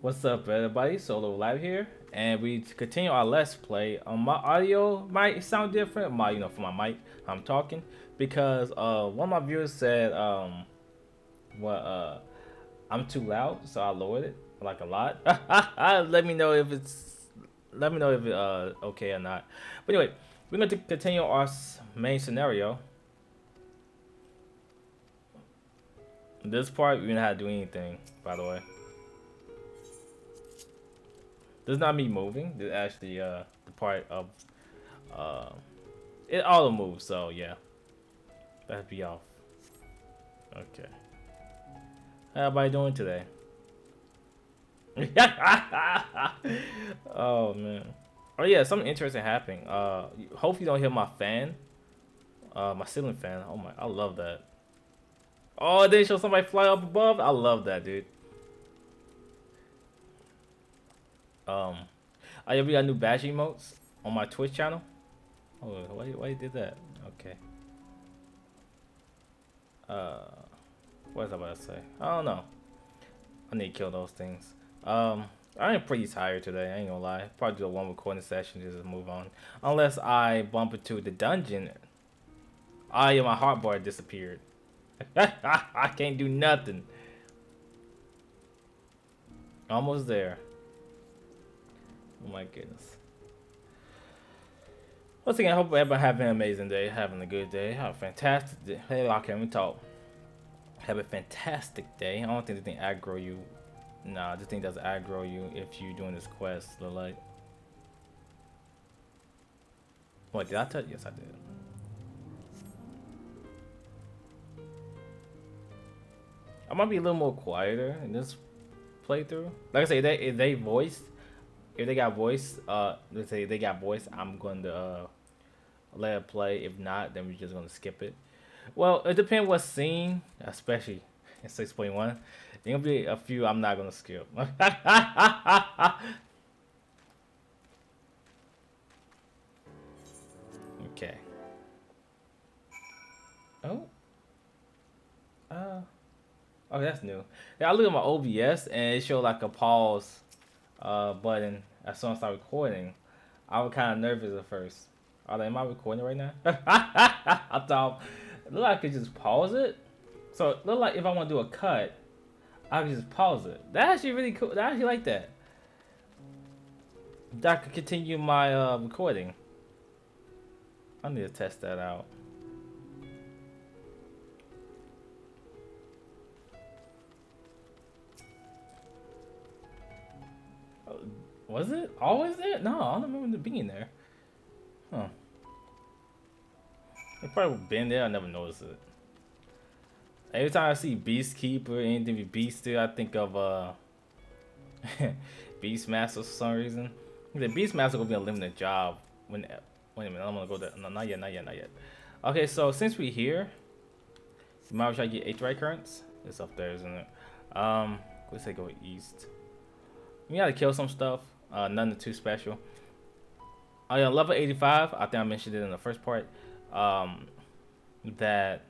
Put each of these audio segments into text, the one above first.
What's up, everybody? Solowolflive here, and we continue our let's play. My audio might sound different. For my mic, I'm talking because one of my viewers said what I'm too loud, so I lowered it like a lot. Let me know if it okay or not. But anyway, we're going to continue our main scenario. This part, we don't have to do anything, by the way. This is not me moving. This is actually the part of uh it auto moves. So yeah, that'd be off. Okay. How everybody doing today? Oh man. Oh yeah, something interesting happening. Hopefully you don't hear my fan. My ceiling fan. Oh my, I love that. Oh, they show somebody fly up above. I love that, dude. Um, I we got new badge emotes on my Twitch channel. Oh, why you did that? Okay. What was I about to say? I don't know. I need to kill those things. I am pretty tired today. I ain't gonna lie. Probably do a one recording session just to move on. Unless I bump into the dungeon. Oh yeah, my heart bar disappeared. I can't do nothing. Almost there. Oh my goodness. Once again, I hope everybody having an amazing day, having a good day, have a fantastic day. Hey, I can't even talk. Have a fantastic day. I don't think this thing aggro you. Nah, this thing doesn't aggro you if you're doing this quest. Look like. What, did I touch? Yes, I did. I might be a little more quieter in this playthrough. Like I say, if they got voice, let's say they got voice, I'm going to let it play. If not, then we're just going to skip it. Well, it depends what scene, especially in 6.1. There's gonna be a few I'm not gonna skip. Okay. Oh. Oh, that's new. Yeah, I look at my OBS and it showed like a pause button as soon as I start recording. I was kind of nervous at first. Am I recording right now? I thought it looked like I could just pause it. So it looked like if I want to do a cut, I can just pause it. That's actually really cool. I actually like that. I could continue my recording. I need to test that out. Was it always there? No, I don't remember it being there. Huh. It probably been there. I never noticed it. Every time I see Beastkeeper, anything with Beast, I think of Beastmaster for some reason. The Beastmaster gonna be a limited job. Wait a minute, I'm gonna go there. No, not yet. Okay, so since we're here, you might try to get 8 right currents. It's up there, isn't it? Let's say go east. We gotta kill some stuff. Nothing too special. Oh yeah, level 85. I think I mentioned it in the first part. That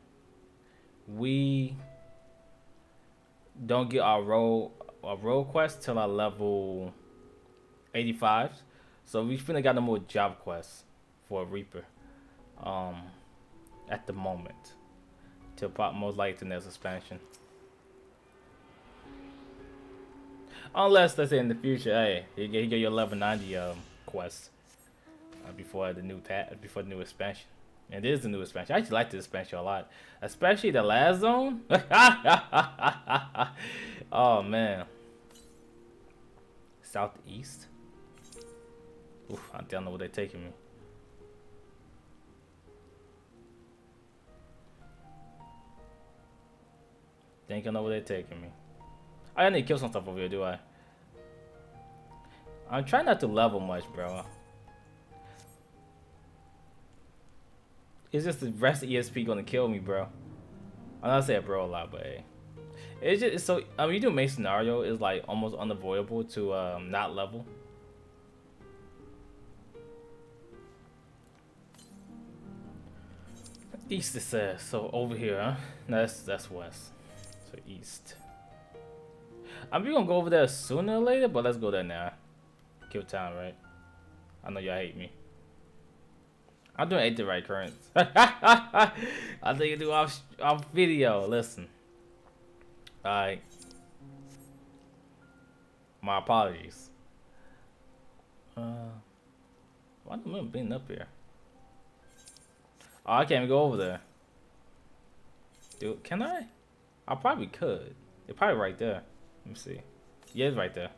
we don't get our role quest till our level 85. So we finna got no more job quests for Reaper. At the moment. Till most likely the next expansion. Unless let's say in the future, hey, you get your level 90 quest before the new expansion. And it is the new expansion. I actually like this expansion a lot, especially the last zone. Oh man, southeast. Oof, I don't know where they're taking me. Think I know where they're taking me. I need to kill some stuff over here, do I? I'm trying not to level much, bro. It's just the rest of ESP gonna kill me, bro. I'm not saying bro a lot, but hey. It's just so you do main scenario is like almost unavoidable to not level. East it says, so over here, huh? That's west. So east. I'm gonna go over there sooner or later, but let's go there now. Kill time, right? I know y'all hate me. I'm doing 8 the right currents. I think you do off video. Listen. Alright. My apologies. Why don't I been up here? Oh, I can't even go over there. Dude, can I? I probably could. It's probably right there. Let me see. Yeah, it's right there.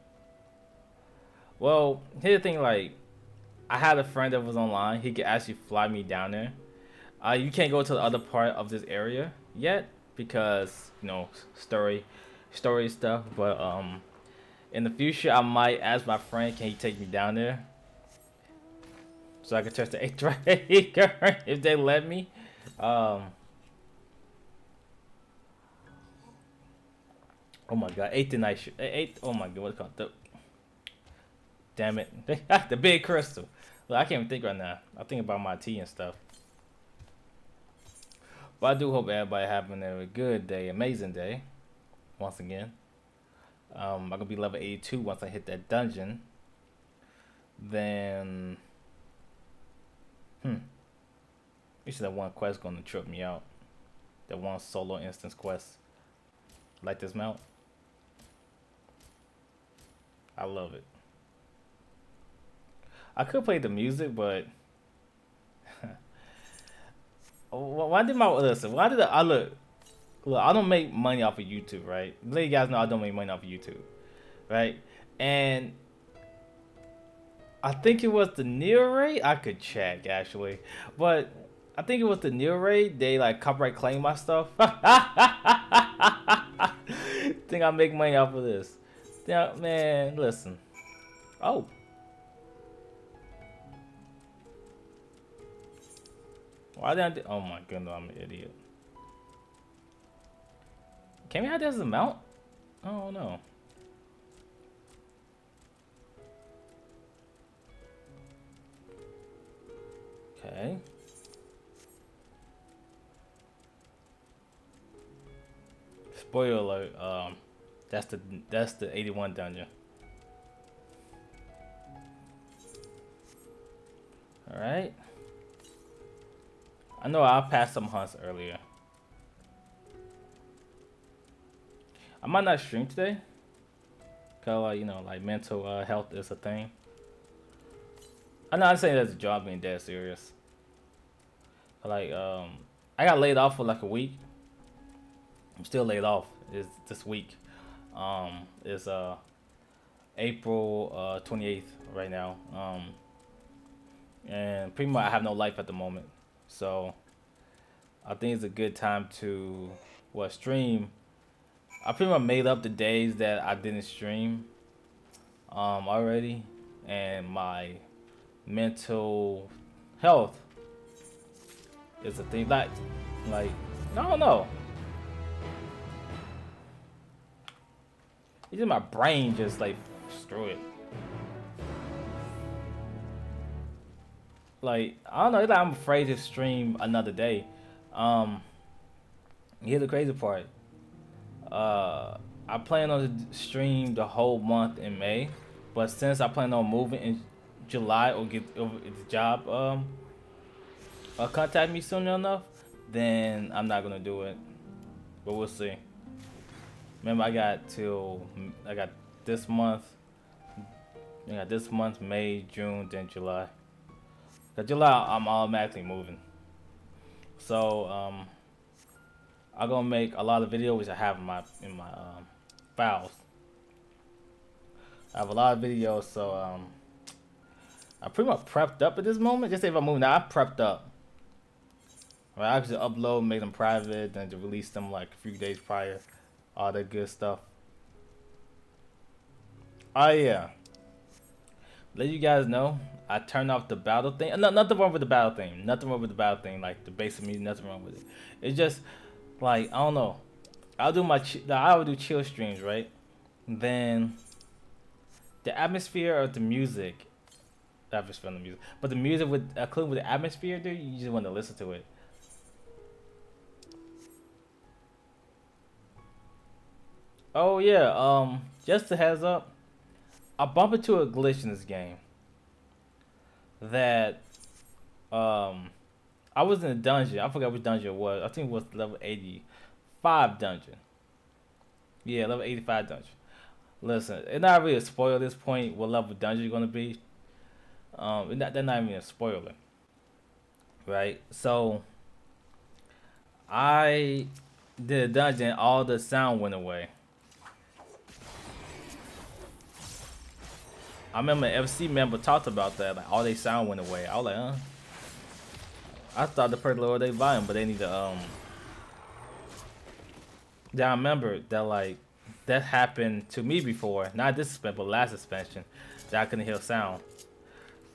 Well, here's the thing, like, I had a friend that was online. He could actually fly me down there. You can't go to the other part of this area yet because, you know, story stuff. But in the future, I might ask my friend, can he take me down there so I can test the 8th right if they let me. Oh my god, 8th night 8th. Oh my god, what's it called? Damn it, the big crystal. Look, I can't even think right now. I think about my tea and stuff. But I do hope everybody having a good day, amazing day. Once again, I'm gonna be level 82 once I hit that dungeon. Then, you said that one quest gonna trip me out. That one solo instance quest. Like this mount. I love it. I could play the music, but why did my listen? Why did I look? I don't make money off of YouTube, right? Let you guys know I don't make money off of YouTube, right? And I think it was the Neo raid. I could check actually, but I think it was the Neo raid. They like copyright claim my stuff. Think I make money off of this? Yeah, man, listen. Oh. Why did I do? Oh my goodness, I'm an idiot. Can we have this as a mount? Oh no. Okay. Spoiler alert. That's the 81 dungeon. All right. I know I passed some hunts earlier. I might not stream today, cause you know, like mental health is a thing. I'm not saying that's a job being dead serious. Like I got laid off for like a week. I'm still laid off. Is this week? It's April 28th right now. And pretty much I have no life at the moment. So I think it's a good time to stream. I pretty much made up the days that I didn't stream already, and my mental health is a thing. Like I don't know. It's just my brain just like screw it. Like I don't know. It's like I'm afraid to stream another day. Here's the crazy part. I plan on to stream the whole month in May, but since I plan on moving in July or get the job contact me soon enough, then I'm not gonna do it. But we'll see. Remember, I got this month. I got this month, May, June, then July. Cause July I'm automatically moving. So I'm gonna make a lot of videos which I have in my files. I have a lot of videos, so I'm pretty much prepped up at this moment. Just say if I move now, I'm prepped up. Right, I just upload, make them private, then to release them like a few days prior. All that good stuff. Oh yeah. Let you guys know, I turned off the battle thing. No, nothing wrong with the battle thing. Nothing wrong with the battle thing. Like the basic music, nothing wrong with it. It's just like I don't know. I would do chill streams, right? Then the atmosphere of the music, but the music with including with the atmosphere, dude, you just want to listen to it. Oh yeah, just a heads up, I bumped into a glitch in this game that I was in a dungeon. I forgot which dungeon it was. I think it was level 85 dungeon. Yeah, level 85 dungeon. Listen, it's not really a spoiler at this point what level dungeon you're gonna be. They're not even a spoiler, right? So I did a dungeon, all the sound went away. I remember an FC member talked about that, like all their sound went away. I was like, huh? I thought the person lowered their volume, but they need to Then I remember that like that happened to me before, not this suspension, but last suspension, that I couldn't hear sound.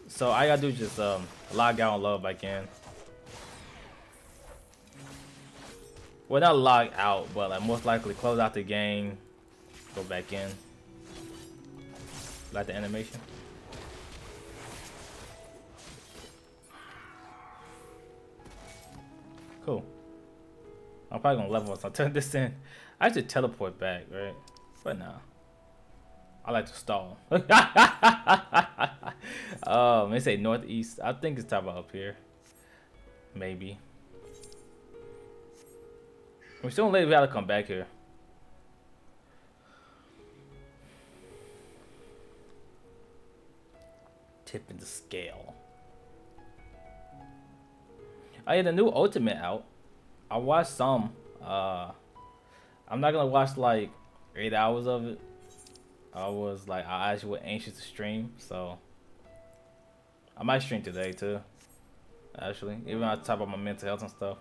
So all I gotta do is just log out and log back in. Well, not log out, but like most likely close out the game, go back in. Like the animation. Cool. I'm probably gonna level once I turn this in. I should teleport back, right? But nah. I like to stall. They say northeast. I think it's talking about up here. Maybe. We're still later we gotta come back here. Tipping the scale. I had a new ultimate out. I watched some. I'm not gonna watch like 8 hours of it. I actually was anxious to stream, so I might stream today too. Actually, even on top of my mental health and stuff.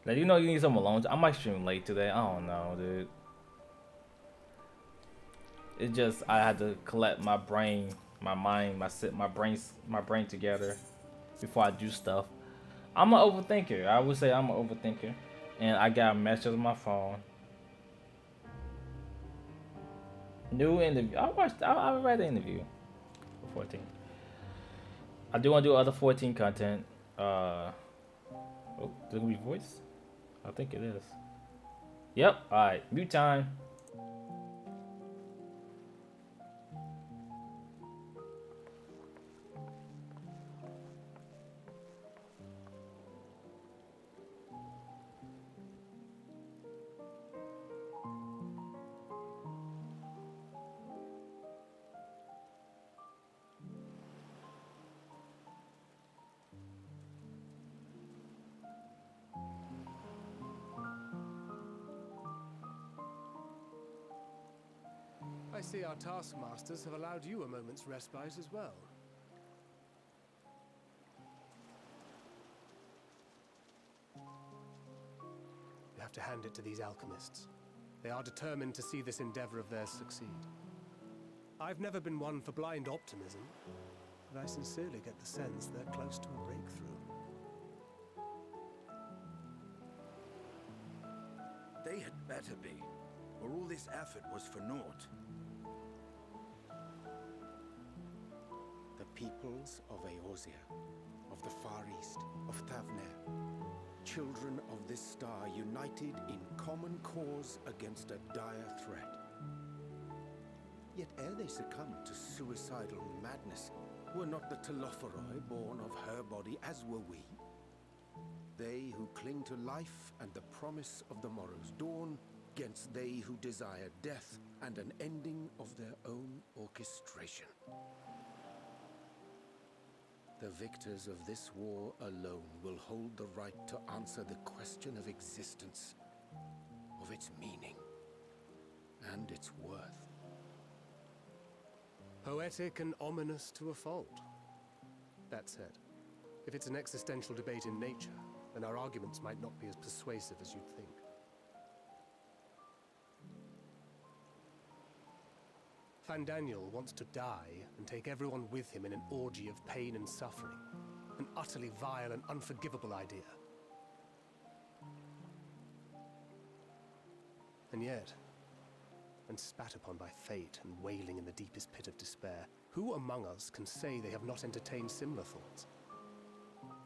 Like, you know, you need some alone. I might stream late today. I don't know, dude. It just I had to collect my brain, my mind, my brain together before I do stuff. I'm an overthinker. I would say I'm an overthinker, and I got a message on my phone. New interview. I read the interview for 14. I do want to do other 14 content. Oh, did we voice? I think it is. Yep. All right. Mute time. I see our taskmasters have allowed you a moment's respite as well. You have to hand it to these alchemists. They are determined to see this endeavor of theirs succeed. I've never been one for blind optimism, but I sincerely get the sense they're close to a breakthrough. They had better be, or all this effort was for naught. The peoples of Eorzea, of the Far East, of Thavnair, children of this star united in common cause against a dire threat. Yet ere they succumbed to suicidal madness, were not the Telophoroi born of her body as were we? They who cling to life and the promise of the morrow's dawn, against they who desire death and an ending of their own orchestration. The victors of this war alone will hold the right to answer the question of existence, of its meaning, and its worth. Poetic and ominous to a fault. That said, if it's an existential debate in nature, then our arguments might not be as persuasive as you'd think. Fandaniel wants to die and take everyone with him in an orgy of pain and suffering. An utterly vile and unforgivable idea. And yet, when spat upon by fate and wailing in the deepest pit of despair, who among us can say they have not entertained similar thoughts?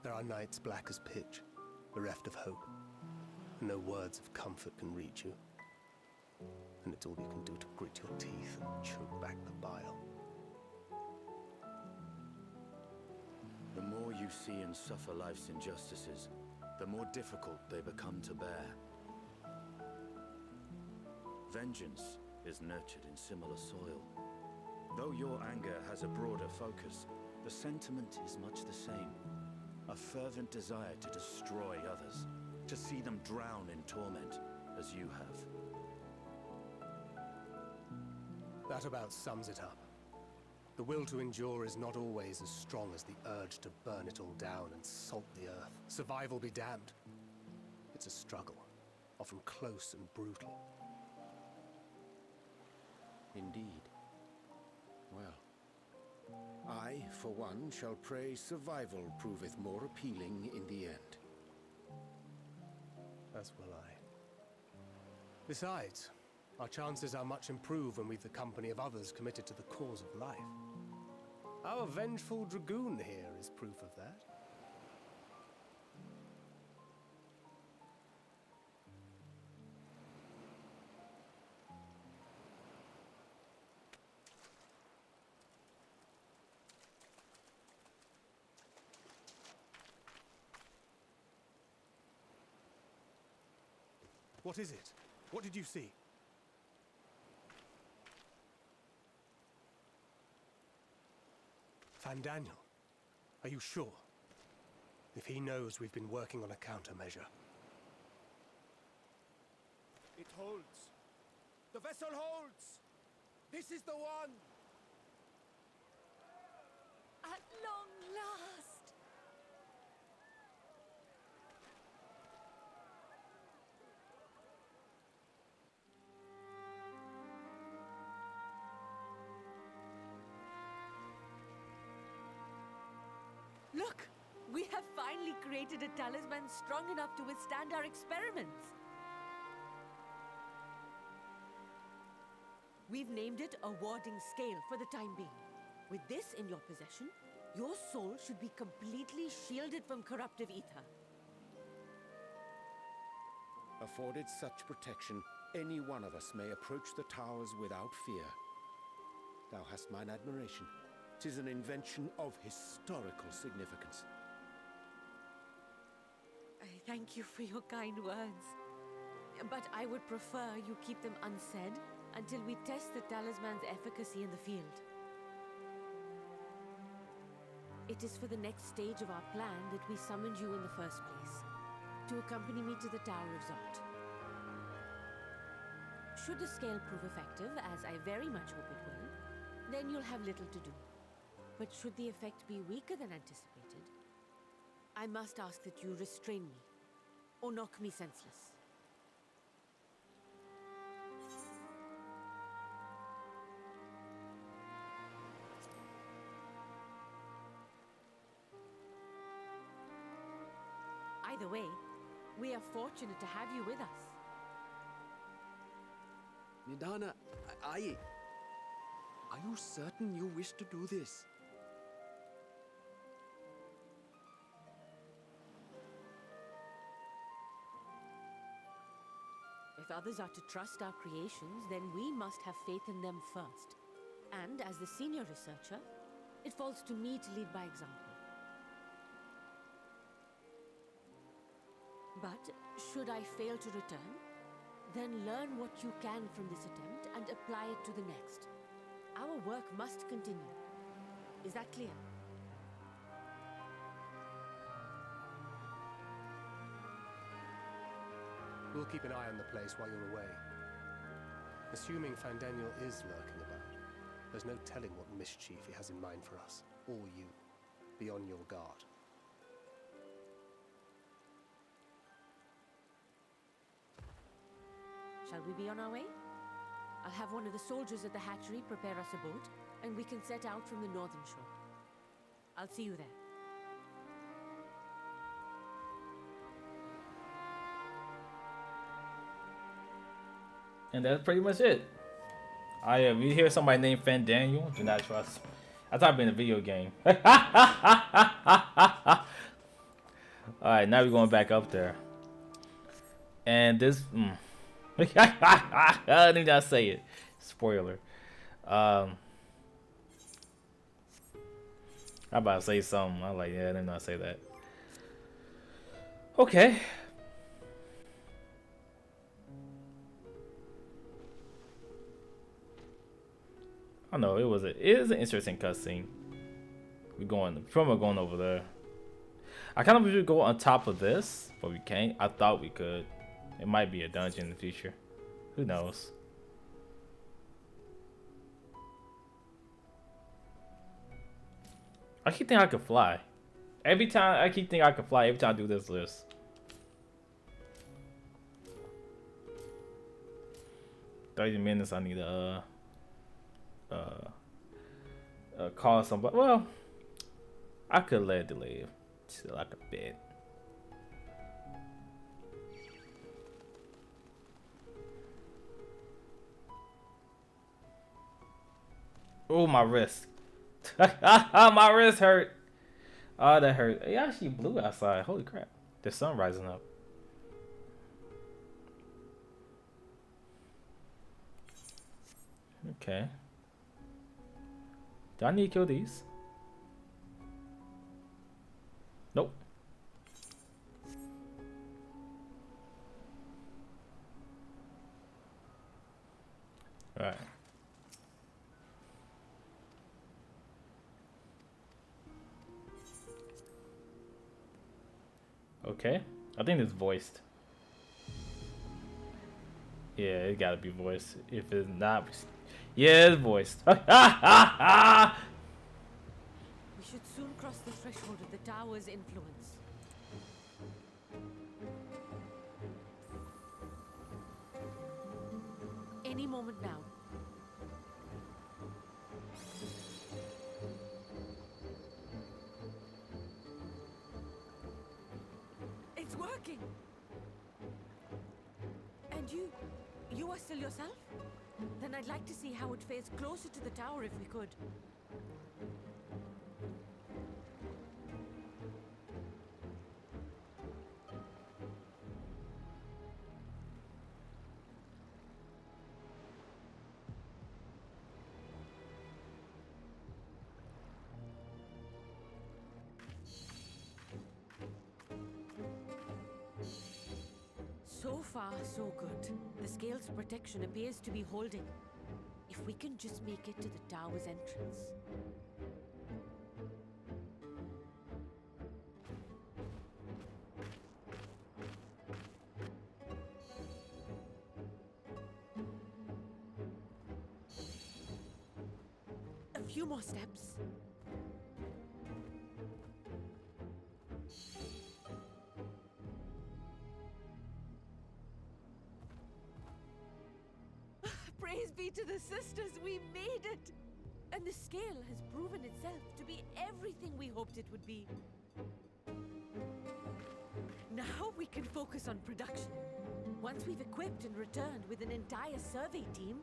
There are nights black as pitch, bereft of hope. No words of comfort can reach you. And it's all you can do to grit your teeth and choke back the bile. The more you see and suffer life's injustices, the more difficult they become to bear. Vengeance is nurtured in similar soil. Though your anger has a broader focus, the sentiment is much the same. A fervent desire to destroy others, to see them drown in torment, as you have. That about sums it up. The will to endure is not always as strong as the urge to burn it all down and salt the earth. Survival be damned. It's a struggle, often close and brutal. Indeed. Well, I, for one, shall pray survival proveth more appealing in the end. As will I. Besides, our chances are much improved when we've the company of others committed to the cause of life. Our vengeful dragoon here is proof of that. What is it? What did you see? Daniel, are you sure? If he knows we've been working on a countermeasure. It holds. The vessel holds! This is the one! At long last! Look! We have finally created a talisman strong enough to withstand our experiments! We've named it a warding scale for the time being. With this in your possession, your soul should be completely shielded from corruptive ether. Afforded such protection, any one of us may approach the towers without fear. Thou hast mine admiration. 'Tis an invention of historical significance. I thank you for your kind words. But I would prefer you keep them unsaid until we test the talisman's efficacy in the field. It is for the next stage of our plan that we summoned you in the first place, to accompany me to the Tower of Zot. Should the scale prove effective, as I very much hope it will, then you'll have little to do. But should the effect be weaker than anticipated, I must ask that you restrain me, or knock me senseless. Either way, we are fortunate to have you with us. Nidana, are you certain you wish to do this? If others are to trust our creations, then we must have faith in them first. And as the senior researcher, it falls to me to lead by example. But should I fail to return, then learn what you can from this attempt and apply it to the next. Our work must continue. Is that clear? We'll keep an eye on the place while you're away. Assuming Daniel is lurking about, there's no telling what mischief he has in mind for us, or you. Be on your guard. Shall we be on our way? I'll have one of the soldiers at the hatchery prepare us a boat, and we can set out from the northern shore. I'll see you there. And that's pretty much it. If you hear somebody named Daniel, do not trust. I thought it'd been a video game. Alright, now we're going back up there. And this, I did not say it. Spoiler. I about to say something. I like, yeah, I did not say that. Okay. I know it is an interesting cutscene. We're going over there. I kind of wish we could go on top of this, but we can't. I thought we could. It might be a dungeon in the future. Who knows? I keep thinking I could fly. Every time I keep thinking I could fly. Every time I do this list. 30 minutes. I need to call somebody. Well, I could let it delay till like a bit. Oh, my wrist. My wrist hurt. Oh, that hurt. It actually blew outside. Holy crap. The sun rising up. Okay. Do I need to kill these? Nope. Alright. Okay. I think it's voiced. Yeah, it gotta be voiced. If it's not, yeah, it's voiced. We should soon cross the threshold of the tower's influence. Any moment now. It's working! And you are still yourself? Then I'd like to see how it fares closer to the tower if we could. So far, so good. The scale's protection appears to be holding. If we can just make it to the tower's entrance. A few more steps. Praise be to the sisters, we made it! And the scale has proven itself to be everything we hoped it would be. Now we can focus on production. Once we've equipped and returned with an entire survey team,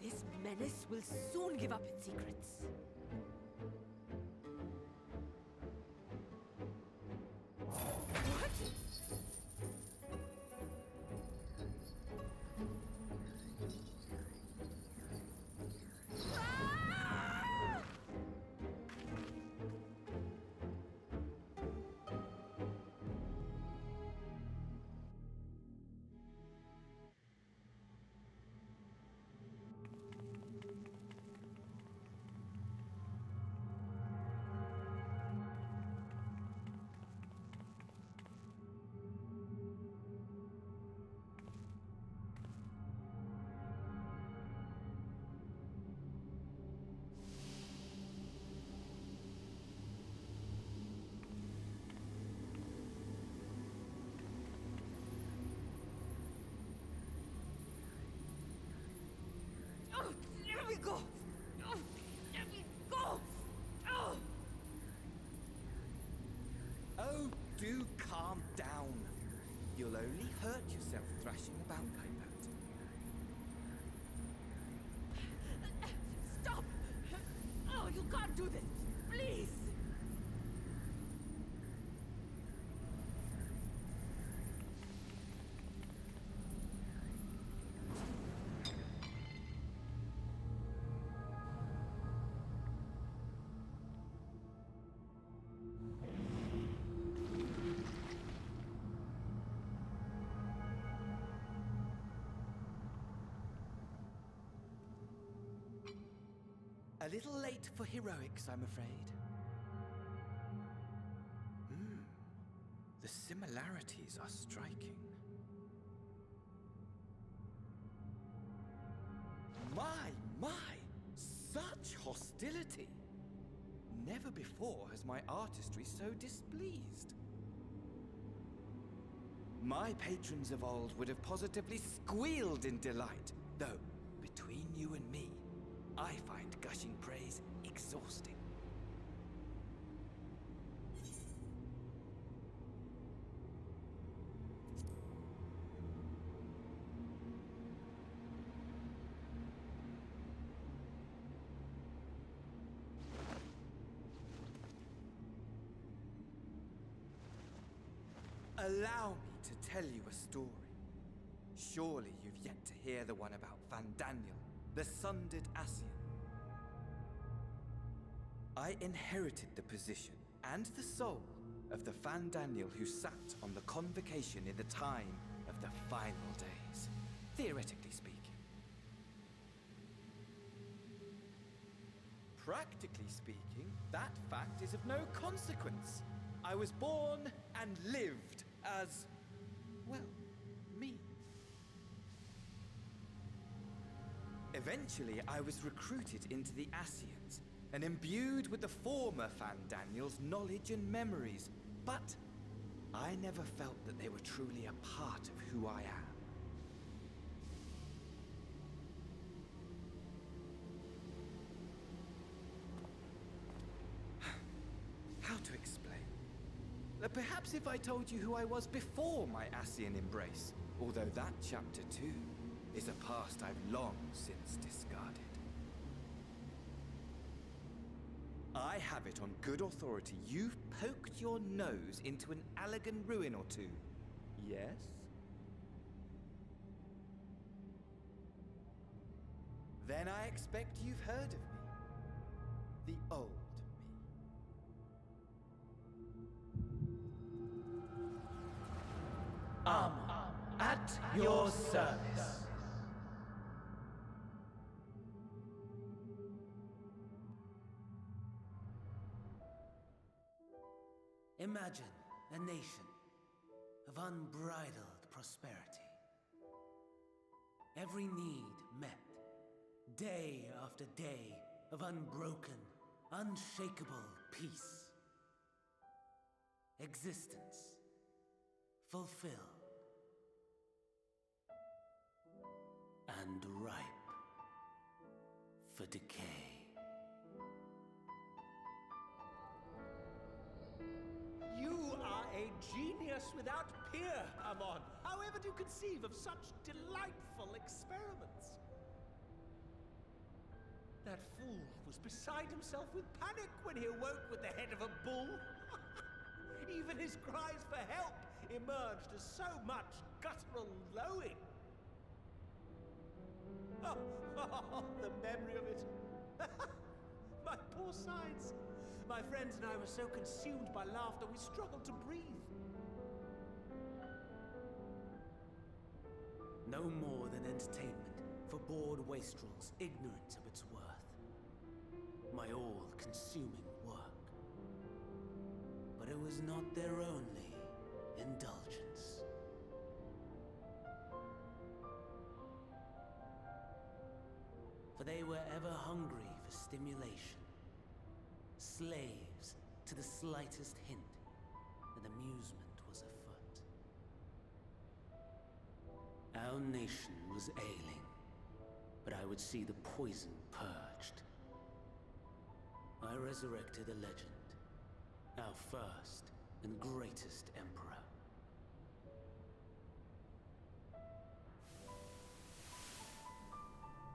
this menace will soon give up its secrets. What? Let me go! Let me go! Oh, do calm down. You'll only hurt yourself thrashing about like that. Stop! Oh, you can't do this! Please! A little late for heroics, I'm afraid. The similarities are striking. My! Such hostility! Never before has my artistry so displeased. My patrons of old would have positively squealed in delight, though, between you and me, I find gushing praise exhausting. Allow me to tell you a story. Surely you've yet to hear the one about Fandaniel, the sundered Ascian. I inherited the position and the soul of the Fandaniel who sat on the convocation in the time of the final days, theoretically speaking. Practically speaking, that fact is of no consequence. I was born and lived as, well, me. Eventually, I was recruited into the Ascians and imbued with the former Fandaniel's knowledge and memories, but I never felt that they were truly a part of who I am. How to explain? Perhaps if I told you who I was before my Ascian embrace, although that chapter too is a past I've long since discarded. I have it on good authority you've poked your nose into an Allegan ruin or two, yes? Then I expect you've heard of me. The old me. At your service. Imagine a nation of unbridled prosperity. Every need met, day after day of unbroken, unshakable peace. Existence fulfilled and ripe for decay. You are a genius without peer, Amon. However do you conceive of such delightful experiments? That fool was beside himself with panic when he awoke with the head of a bull. Even his cries for help emerged as so much guttural lowing. Oh, the memory of it. My poor sides. My friends and I were so consumed by laughter we struggled to breathe. No more than entertainment for bored wastrels ignorant of its worth. My all-consuming work. But it was not their only indulgence. For they were ever hungry for stimulation, slaves to the slightest hint that amusement was afoot. Our nation was ailing, but I would see the poison purged. I resurrected a legend, our first and greatest emperor.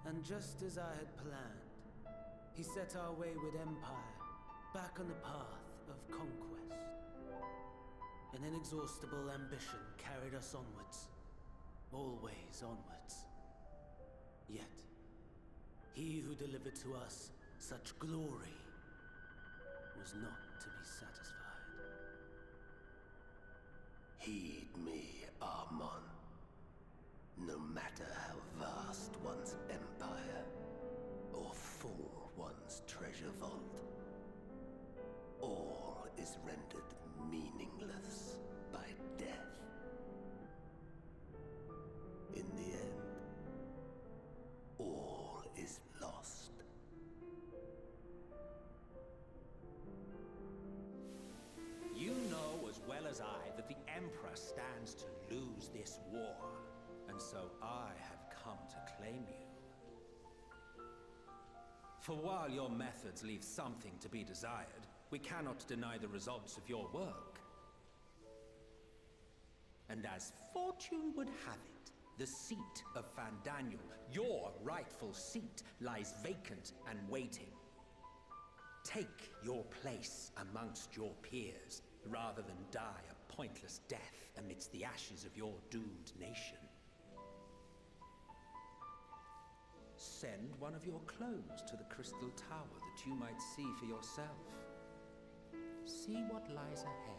And just as I had planned, he set our wayward empire back on the path of conquest. An inexhaustible ambition carried us onwards, always onwards. Yet, he who delivered to us such glory was not to be satisfied. Heed me, Amon. No matter how vast one's empire, or full one's treasure vault. All is rendered meaningless by death. In the end, all is lost. You know as well as I that the Emperor stands to lose this war, and so I have come to claim you. For while your methods leave something to be desired, we cannot deny the results of your work. And as fortune would have it, the seat of Fandaniel, your rightful seat, lies vacant and waiting. Take your place amongst your peers, rather than die a pointless death amidst the ashes of your doomed nation. Send one of your clones to the Crystal Tower that you might see for yourself. See what lies ahead.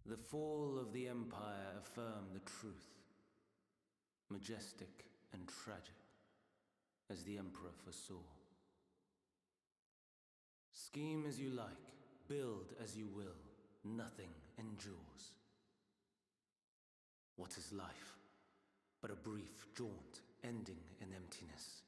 The fall of the Empire affirmed the truth. Majestic and tragic, as the Emperor foresaw. Scheme as you like, build as you will, nothing endures. What is life but a brief jaunt ending in emptiness?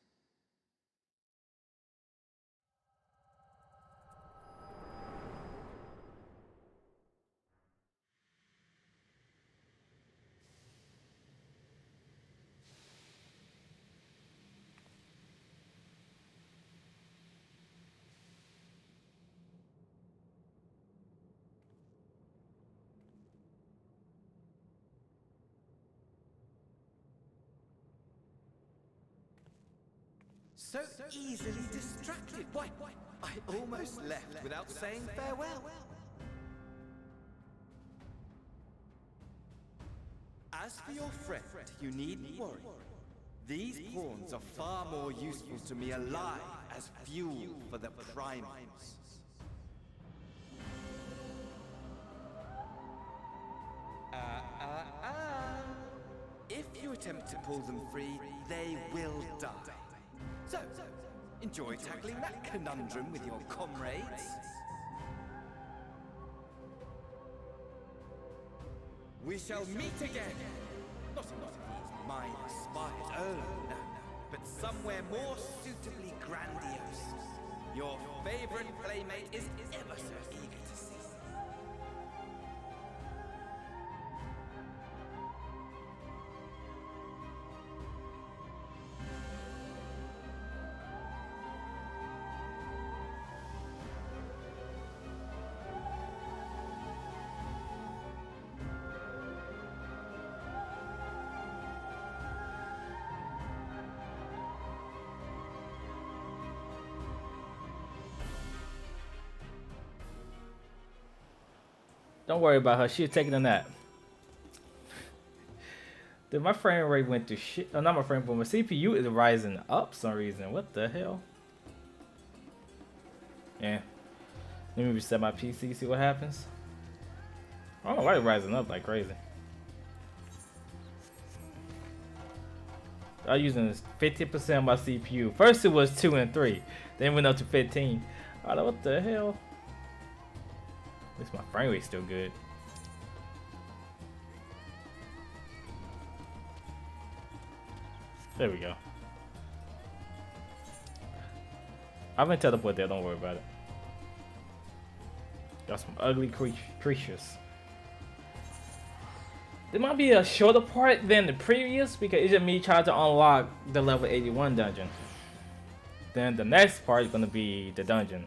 So easily distracted. Why, I almost left without saying farewell. As for your friend, you needn't worry. These pawns are far more useful to me alive as fuel for the primals. If you attempt to pull them free, they will die. So, enjoy tackling that conundrum with your comrades. We shall meet again. Not in one of these minor spires, oh no, but somewhere more suitably grandiose. Your favorite playmate is ever so eager to see. Don't worry about her. She's taking a nap. Dude, my frame rate went to shit. Oh, not my frame, but my CPU is rising up for some reason. What the hell? Yeah. Let me reset my PC, see what happens. I don't know why it's rising up like crazy. I'm using 50% of my CPU. First it was 2 and 3. Then it went up to 15. I don't know what the hell. At least my frame rate's still good. There we go. I've been teleported there, don't worry about it. Got some ugly creatures. There might be a shorter part than the previous because it's just me trying to unlock the level 81 dungeon. Then the next part is gonna be the dungeon.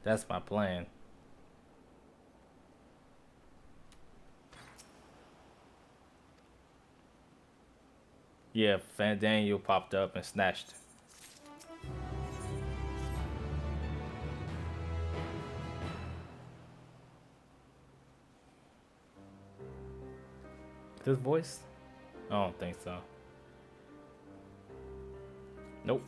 That's my plan. Yeah, Fandaniel popped up and snatched. This voice? I don't think so. Nope.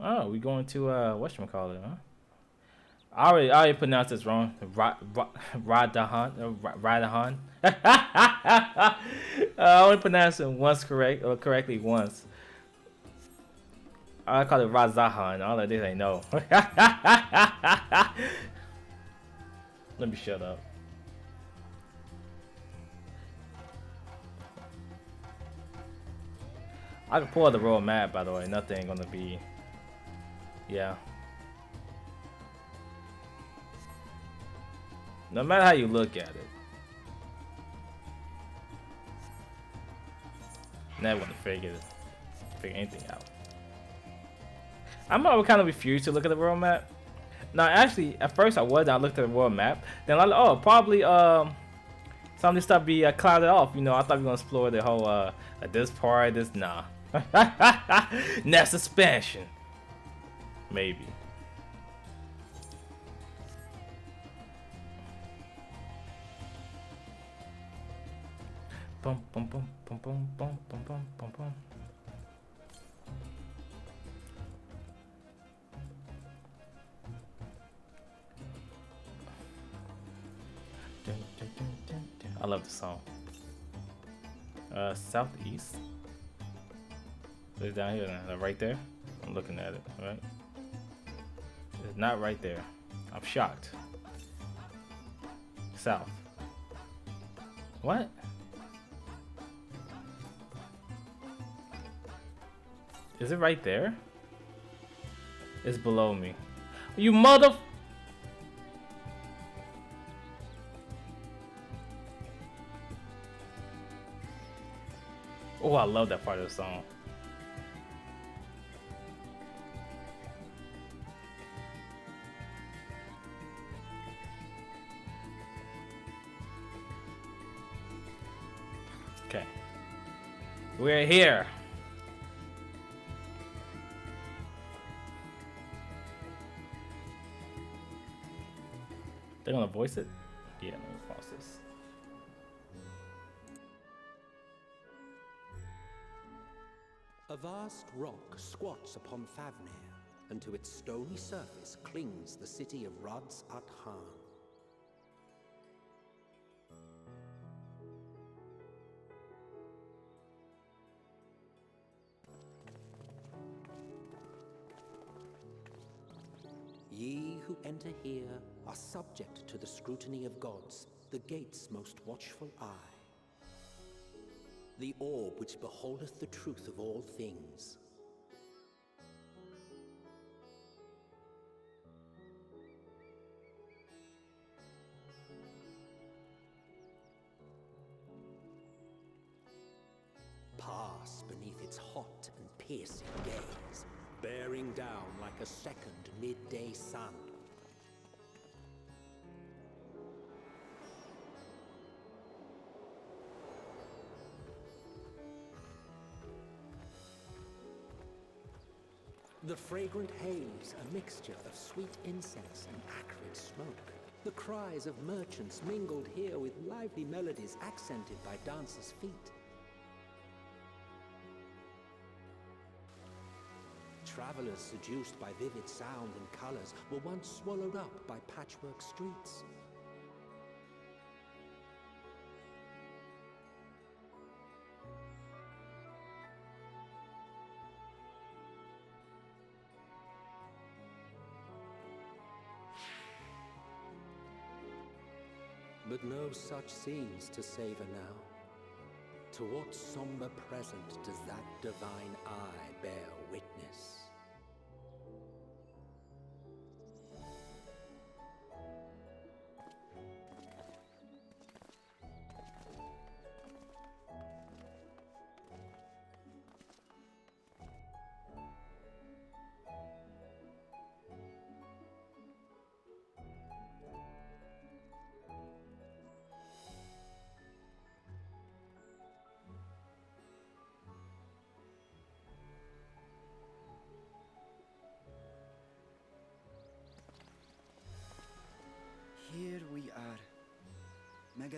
Oh, we going to whatchamacallit, huh? I already pronounced this wrong. Radahan. Radahan. I only pronounced it once correctly once. I call it Razahan. All of this ain't know. Let me shut up. I can pull out the royal map, by the way. Nothing gonna be. Yeah. No matter how you look at it. Never gonna figure anything out. I'm kind of refused to look at the world map. No, actually, at first I was. I looked at the world map. Then I oh, probably some of this stuff be clouded off. You know, I thought we were gonna explore the whole this part. This nah. Next expansion, maybe. Bum bum bum bum bum bum bum bum bum bum. I love the song. Southeast. It's down here now, right there. I'm looking at it, right? It's not right there. I'm shocked. South. What? Is it right there? It's below me. You mother... Oh, I love that part of the song. Okay. We're here. They're gonna voice it? Yeah, let me pause this. A vast rock squats upon Thavnair, and to its stony surface clings the city of Rads-at-Han. Ye who enter here are subject to the scrutiny of gods, the gate's most watchful eye. The orb which beholdeth the truth of all things. Pass beneath its hot and piercing gaze, bearing down like a second midday sun. The fragrant haze, a mixture of sweet incense and acrid smoke. The cries of merchants mingled here with lively melodies accented by dancers' feet. Travelers seduced by vivid sound and colors were once swallowed up by patchwork streets. But no such scenes to savor now. To what somber present does that divine eye bear witness?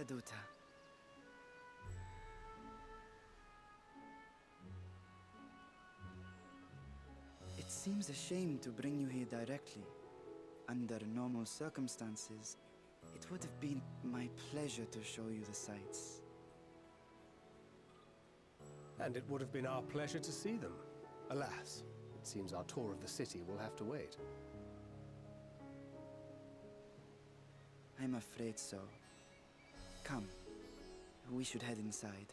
caduta. It seems a shame to bring you here directly. Under normal circumstances, it would have been my pleasure to show you the sights. And it would have been our pleasure to see them. Alas, it seems our tour of the city will have to wait. I'm afraid so. Come, we should head inside.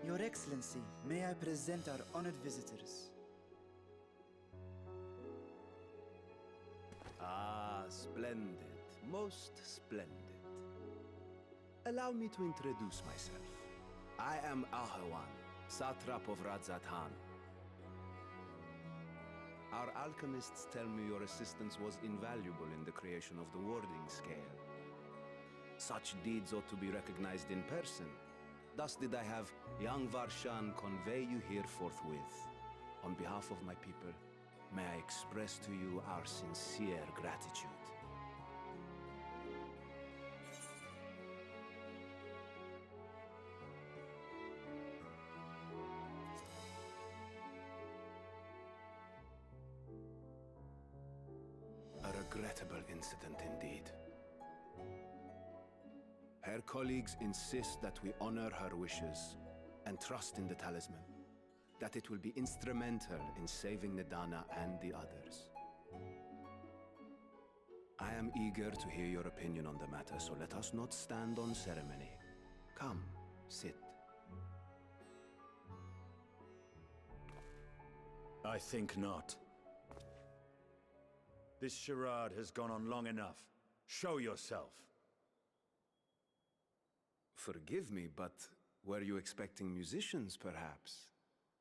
Your Excellency, may I present our honored visitors? Ah, splendid. Most splendid. Allow me to introduce myself. I am Ahawan, satrap of Radzatan. Our alchemists tell me your assistance was invaluable in the creation of the warding scale. Such deeds ought to be recognized in person. Thus did I have young Varshan convey you here forthwith. On behalf of my people, may I express to you our sincere gratitude. A regrettable incident indeed. Her colleagues insist that we honor her wishes and trust in the talisman, that it will be instrumental in saving Nidana and the others. I am eager to hear your opinion on the matter, so let us not stand on ceremony. Come, sit. I think not. This charade has gone on long enough. Show yourself. Forgive me, but were you expecting musicians, perhaps?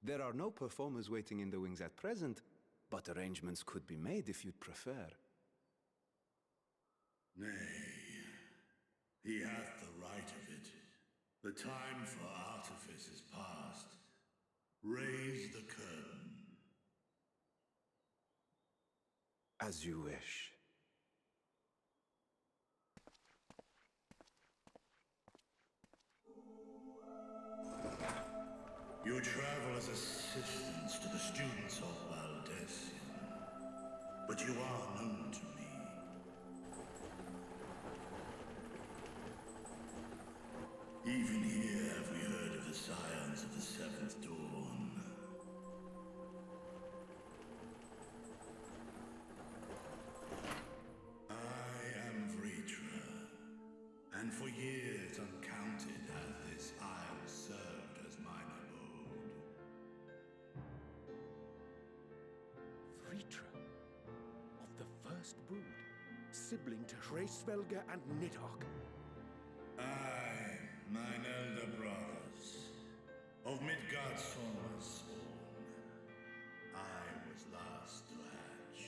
There are no performers waiting in the wings at present, but arrangements could be made if you'd prefer. Nay, he hath the right of it. The time for artifice is past. Raise the curtain. As you wish. You travel as assistants to the students of Valdesian, but you are known to me. Even here have we heard of the scions of the Seventh Dawn. I am Vritra, and for years uncounted has this isle served as mine abode. Vritra, of the first brood, sibling to Hraesvelga and Nidhogg. Aye, mine elder brothers, of Midgardsorn was spawn. I was last to hatch.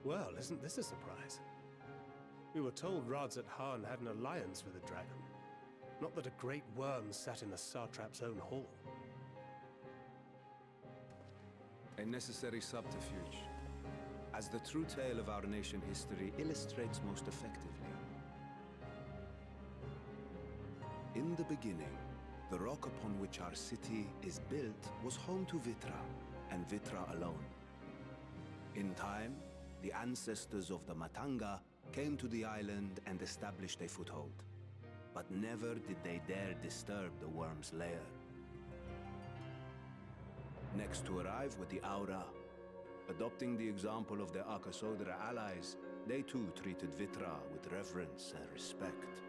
Well, isn't this a surprise? We were told Radzat had an alliance with a dragon. Not that a great worm sat in the satrap's own hall. A necessary subterfuge, as the true tale of our nation history illustrates most effectively. In the beginning, the rock upon which our city is built was home to Vitra, and Vitra alone. In time, the ancestors of the Matanga came to the island and established a foothold. But never did they dare disturb the worm's lair. Next to arrive with the Aura, adopting the example of their Akasodra allies, they too treated Vitra with reverence and respect.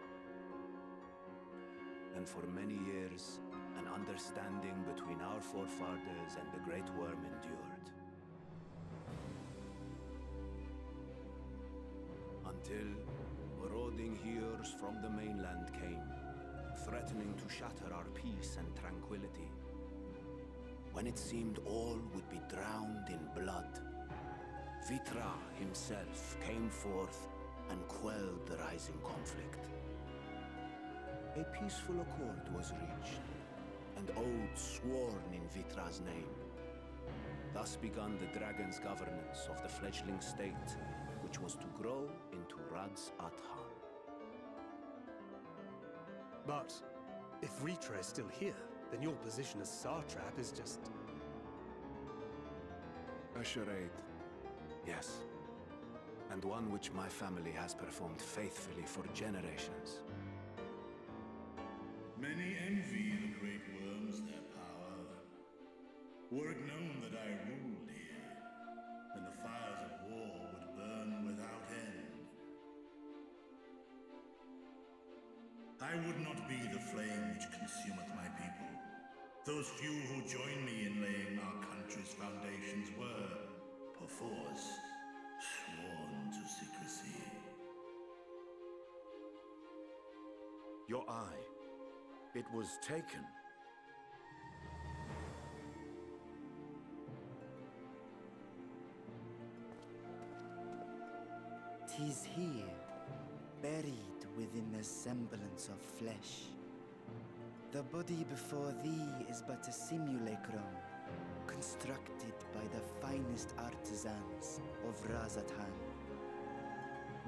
And for many years, an understanding between our forefathers and the Great Worm endured. Until Borod marauding heroes from the mainland came, threatening to shatter our peace and tranquility. When it seemed all would be drowned in blood, Vitra himself came forth and quelled the rising conflict. A peaceful accord was reached, and oaths sworn in Vitra's name. Thus began the dragon's governance of the fledgling state, which was to grow into Radz Athan. But if Vitra is still here, then your position as Satrap is just... A charade. Yes. And one which my family has performed faithfully for generations. Many envy the great worms their power. Were it known that I ruled here, then the fires of war would burn without end. I would not be the flame which consumeth my people. Those few who join me in laying our country's foundations were, perforce, sworn to secrecy. Your eye. It was taken. 'Tis here, buried within the semblance of flesh. The body before thee is but a simulacrum, constructed by the finest artisans of Razatan.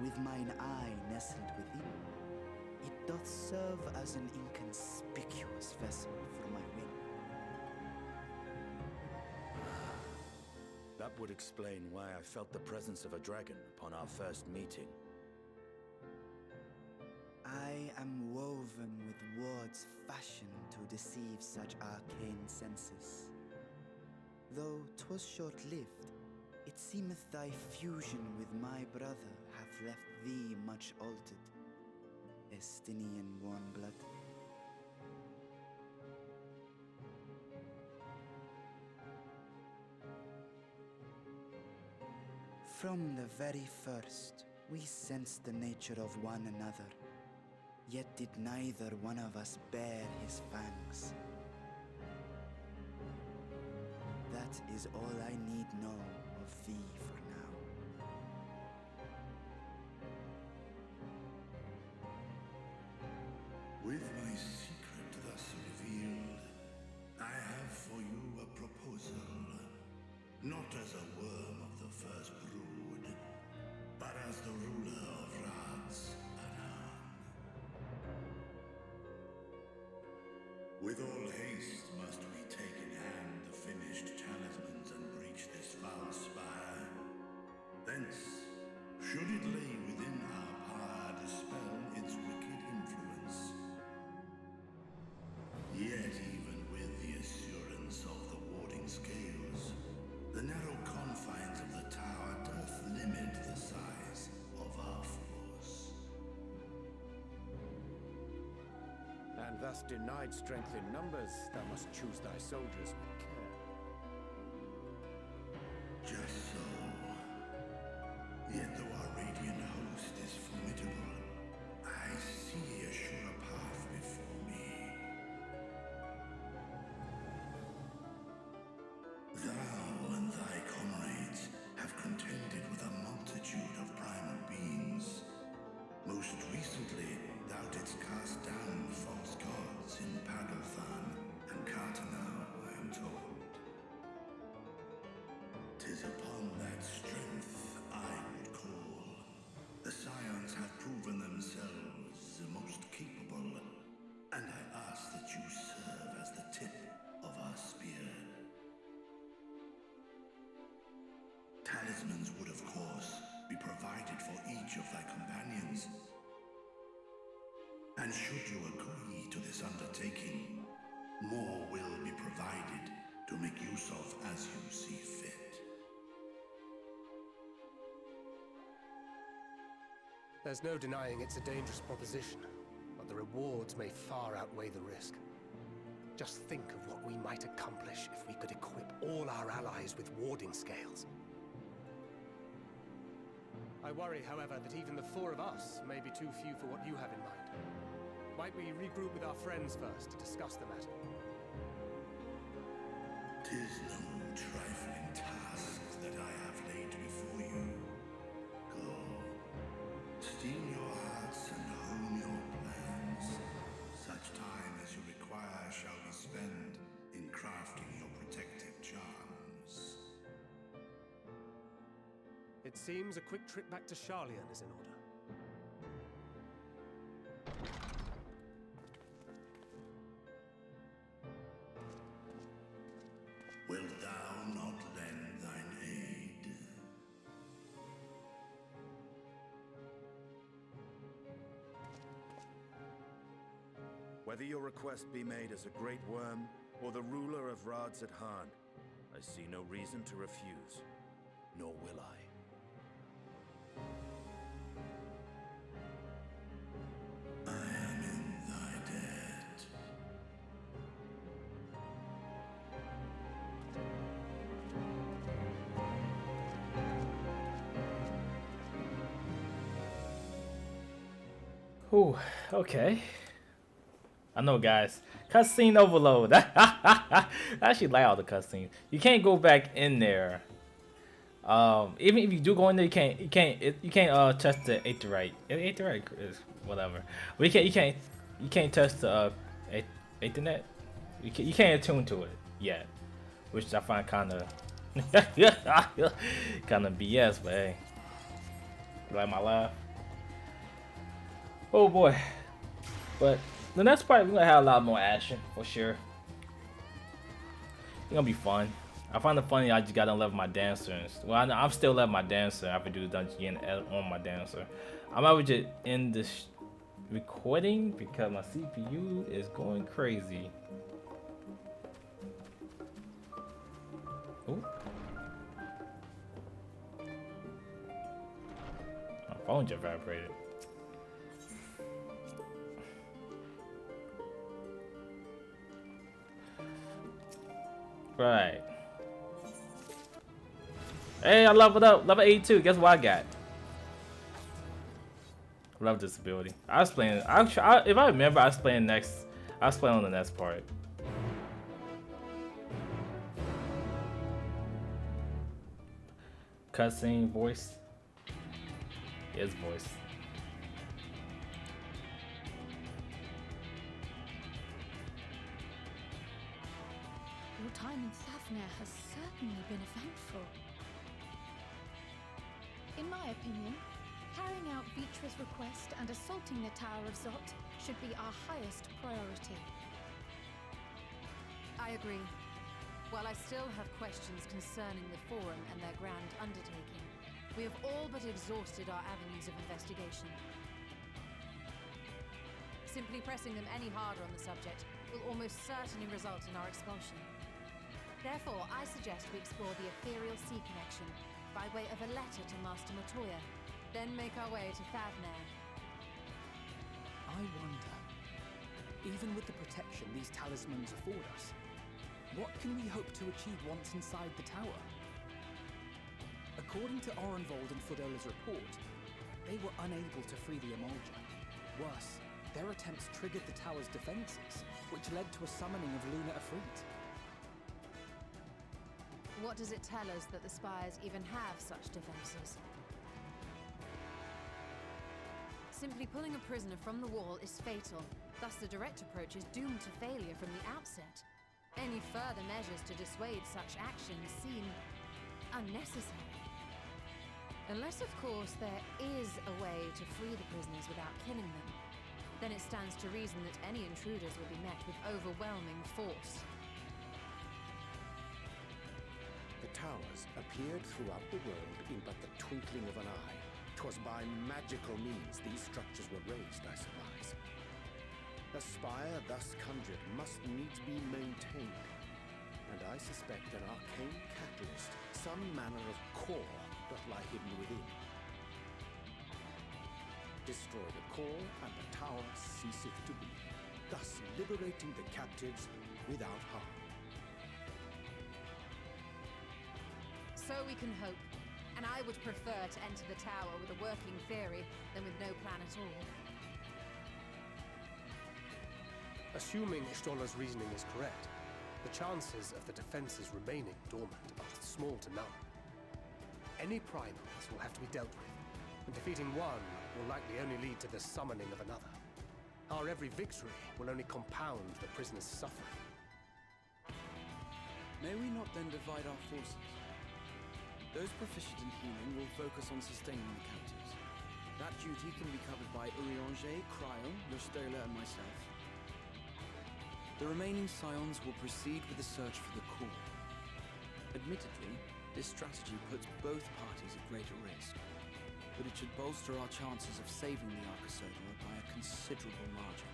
With mine eye nestled within, it doth serve as an inconspicuous vessel for my will. That would explain why I felt the presence of a dragon upon our first meeting. I am woven with words fashioned to deceive such arcane senses. Though 'twas short-lived, it seemeth thy fusion with my brother hath left thee much altered, Estinian warm-blood. From the very first, we sensed the nature of one another, yet did neither one of us bare his fangs. That is all I need know of thee for now. With my secret thus revealed, I have for you a proposal. Not as a worm of the first brood, but as the ruler of Radz Athan. With all haste must we take in hand the finished talismans and breach this foul spire. Thence, should it lay within our power, dispel its wicked influence. Yet even with the assurance of the warding scales, the narrow confines of the tower doth limit the size of our force. And thus denied strength in numbers, thou must choose thy soldiers with care. Just so. Yet though our radiant host is formidable, I see a surer path before me. Thou and thy comrades have contended with a multitude of primal beings. Most recently, thou didst cast down false gods in Pagalthan and Cartanau, I am told. 'Tis upon that strength I would call. The scions have proven themselves the most capable, and I ask that you serve as the tip of our spear. Talismans would, of course, be provided for each of thy companions. And should you agree to this undertaking, more will be provided to make use of as you see fit. There's no denying it's a dangerous proposition, but the rewards may far outweigh the risk. Just think of what we might accomplish if we could equip all our allies with warding scales. I worry, however, that even the four of us may be too few for what you have in mind. Might we regroup with our friends first to discuss the matter? 'Tis no trifling task that I have laid before you. Go, steel your hearts and hone your plans. Such time as you require shall be spent in crafting your protective charms. It seems a quick trip back to Sharlayan is in order. Wilt thou not lend thine aid? Whether your request be made as a great worm or the ruler of Rads at Han, I see no reason to refuse, nor will I. I am in thy debt. Ooh, okay. I know, guys. Cutscene overload. I actually like all the cutscenes. You can't go back in there. Even if you do go in there, you can't touch the Aetherite. Aetherite is whatever. But you can't touch the Aethernet. You can't attune to it yet, which I find kind of BS. But hey, you like my laugh? Oh boy. But the next part we're gonna have a lot more action for sure. It's gonna be fun. I find it funny I just got to level my dancer. Well, I'm still level my dancer after do the dungeon again on my dancer. I might just end this recording because my CPU is going crazy. Ooh. My phone just vibrated. Right. Hey, I leveled up. Level 82. Guess what I got? Love this ability. I was playing. If I remember, I was playing next. I was playing on the next part. Cutscene voice. His voice. Your time in Thavnair has certainly been eventful. In my opinion, carrying out Vitra's request and assaulting the Tower of Zot should be our highest priority. I agree. While I still have questions concerning the Forum and their grand undertaking, we have all but exhausted our avenues of investigation. Simply pressing them any harder on the subject will almost certainly result in our expulsion. Therefore, I suggest we explore the ethereal sea connection by way of a letter to Master Matoya, then make our way to Thavnair. I wonder, even with the protection these talismans afford us, what can we hope to achieve once inside the tower? According to Orenvold and Fodola's report, they were unable to free the Emulger. Worse, their attempts triggered the tower's defenses, which led to a summoning of Luna Afrit. What does it tell us that the Spires even have such defenses? Simply pulling a prisoner from the wall is fatal, thus the direct approach is doomed to failure from the outset. Any further measures to dissuade such actions seem unnecessary. Unless, of course, there is a way to free the prisoners without killing them, then it stands to reason that any intruders will be met with overwhelming force. The towers appeared throughout the world in but the twinkling of an eye. 'Twas by magical means these structures were raised, I surmise. A spire thus conjured must needs be maintained, and I suspect an arcane catalyst, some manner of core, doth lie hidden within. Destroy the core, and the tower ceaseth to be, thus liberating the captives without harm. So we can hope. And I would prefer to enter the tower with a working theory than with no plan at all. Assuming Ishtola's reasoning is correct, the chances of the defenses remaining dormant are small to none. Any primals will have to be dealt with, and defeating one will likely only lead to the summoning of another. Our every victory will only compound the prisoner's suffering. May we not then divide our forces? Those proficient in healing will focus on sustaining the captives. That duty can be covered by Urianger, Cryon, Lostola, and myself. The remaining scions will proceed with the search for the core. Admittedly, this strategy puts both parties at greater risk, but it should bolster our chances of saving the Arcosodora by a considerable margin.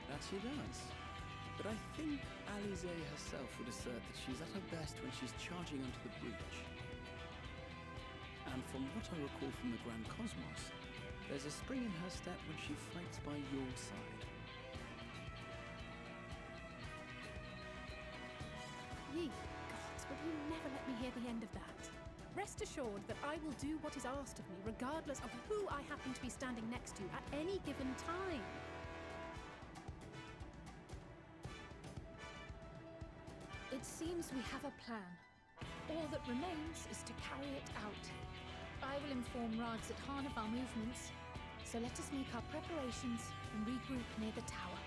That she does. But I think Alize herself would assert that she's at her best when she's charging onto the breach. And from what I recall from the Grand Cosmos, there's a spring in her step when she fights by your side. Ye gods, will you never let me hear the end of that? Rest assured that I will do what is asked of me, regardless of who I happen to be standing next to at any given time. It seems we have a plan. All that remains is to carry it out. I will inform Rags at Han of our movements, so let us make our preparations and regroup near the tower.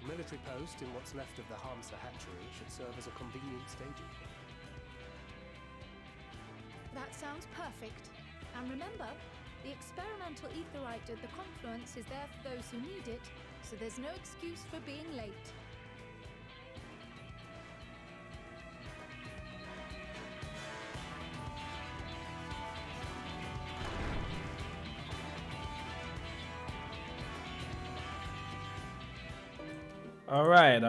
A military post in what's left of the Hamsa hatchery should serve as a convenient staging point. That sounds perfect. And remember, the experimental etherite at the confluence is there for those who need it, so there's no excuse for being late. All right.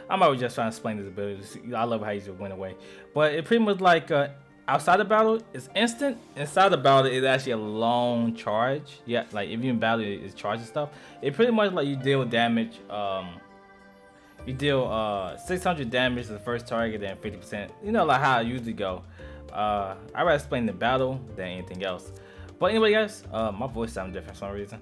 I'm always just trying to explain this ability. I love how he just went away. But it pretty much like outside the battle, it's instant. Inside the battle, it's actually a long charge. Yeah, like if you in battle, it's charging stuff. It pretty much like you deal damage. You deal 600 damage to the first target, then 50%. You know, like how I usually go. I rather explain the battle than anything else. But anyway, guys, my voice sounds different for some reason.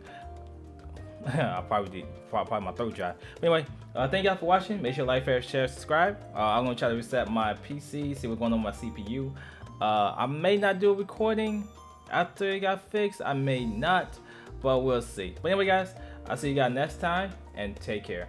I probably my throat dry. But anyway, thank y'all for watching. Make sure to like, share, subscribe. I'm gonna try to reset my PC, see what's going on with my CPU. I may not do a recording after it got fixed. I may not, but we'll see. But anyway, guys, I'll see you guys next time, and take care.